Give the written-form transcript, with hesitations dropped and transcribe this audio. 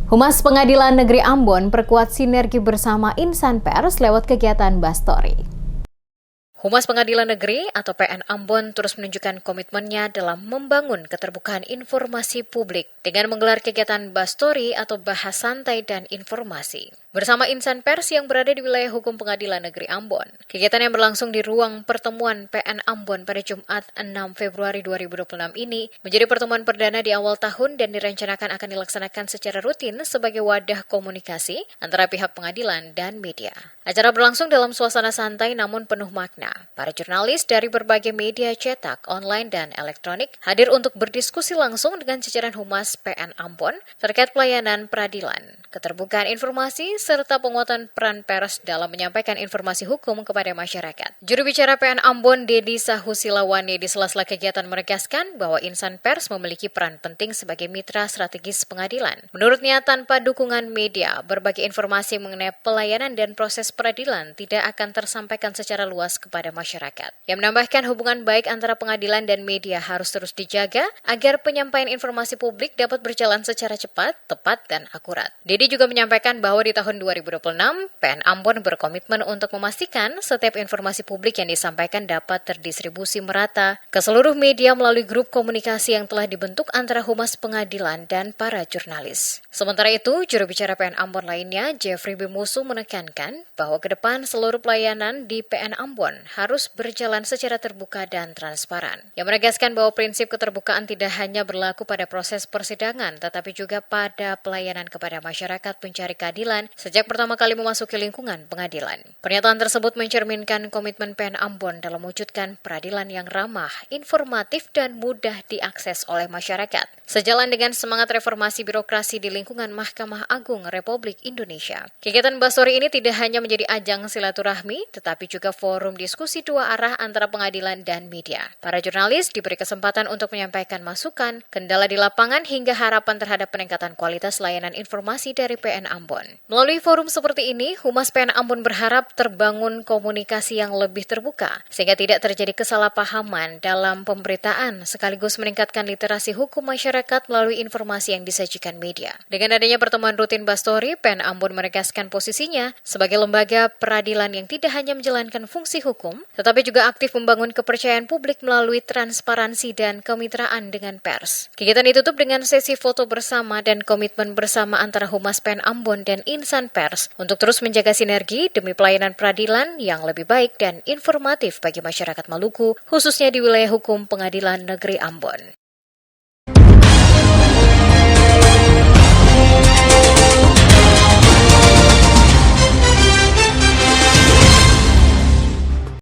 Humas Pengadilan Negeri Ambon perkuat sinergi bersama insan pers lewat kegiatan Bastori. Humas Pengadilan Negeri atau PN Ambon terus menunjukkan komitmennya dalam membangun keterbukaan informasi publik dengan menggelar kegiatan Bastori atau bahas santai dan informasi bersama insan pers yang berada di wilayah hukum Pengadilan Negeri Ambon. Kegiatan yang berlangsung di ruang pertemuan PN Ambon pada Jumat 6 Februari 2026 ini menjadi pertemuan perdana di awal tahun dan direncanakan akan dilaksanakan secara rutin sebagai wadah komunikasi antara pihak pengadilan dan media. Acara berlangsung dalam suasana santai namun penuh makna. Para jurnalis dari berbagai media cetak, online, dan elektronik hadir untuk berdiskusi langsung dengan jajaran Humas PN Ambon terkait pelayanan peradilan, keterbukaan informasi, serta penguatan peran pers dalam menyampaikan informasi hukum kepada masyarakat. Juru bicara PN Ambon, Dedi Sahusilawani, di sela-sela kegiatan menegaskan bahwa insan pers memiliki peran penting sebagai mitra strategis pengadilan. Menurutnya, tanpa dukungan media, berbagai informasi mengenai pelayanan dan proses peradilan tidak akan tersampaikan secara luas kepada masyarakat. Yang menambahkan hubungan baik antara pengadilan dan media harus terus dijaga agar penyampaian informasi publik dapat berjalan secara cepat, tepat, dan akurat. Dedi juga menyampaikan bahwa di tahun 2026, PN Ambon berkomitmen untuk memastikan setiap informasi publik yang disampaikan dapat terdistribusi merata ke seluruh media melalui grup komunikasi yang telah dibentuk antara Humas Pengadilan dan para jurnalis. Sementara itu, juru bicara PN Ambon lainnya, Jeffrey Bimusu, menekankan bahwa ke depan seluruh pelayanan di PN Ambon harus berjalan secara terbuka dan transparan. Yang menegaskan bahwa prinsip keterbukaan tidak hanya berlaku pada proses persidangan, tetapi juga pada pelayanan kepada masyarakat pencari keadilan sejak pertama kali memasuki lingkungan pengadilan. Pernyataan tersebut mencerminkan komitmen PN Ambon dalam mewujudkan peradilan yang ramah, informatif, dan mudah diakses oleh masyarakat. Sejalan dengan semangat reformasi birokrasi di lingkungan Mahkamah Agung Republik Indonesia. Kegiatan Bastori ini tidak hanya menjadi ajang silaturahmi, tetapi juga forum diskusi dua arah antara pengadilan dan media. Para jurnalis diberi kesempatan untuk menyampaikan masukan, kendala di lapangan, hingga harapan terhadap peningkatan kualitas layanan informasi dari PN Ambon. Melalui forum seperti ini, Humas PN Ambon berharap terbangun komunikasi yang lebih terbuka, sehingga tidak terjadi kesalahpahaman dalam pemberitaan, sekaligus meningkatkan literasi hukum masyarakat melalui informasi yang disajikan media. Dengan adanya pertemuan rutin Bastori, PN Ambon menegaskan posisinya sebagai lembaga peradilan yang tidak hanya menjalankan fungsi hukum, tetapi juga aktif membangun kepercayaan publik melalui transparansi dan kemitraan dengan pers. Kegiatan ditutup dengan sesi foto bersama dan komitmen bersama antara Humas PN Ambon dan insan pers untuk terus menjaga sinergi demi pelayanan peradilan yang lebih baik dan informatif bagi masyarakat Maluku, khususnya di wilayah hukum Pengadilan Negeri Ambon.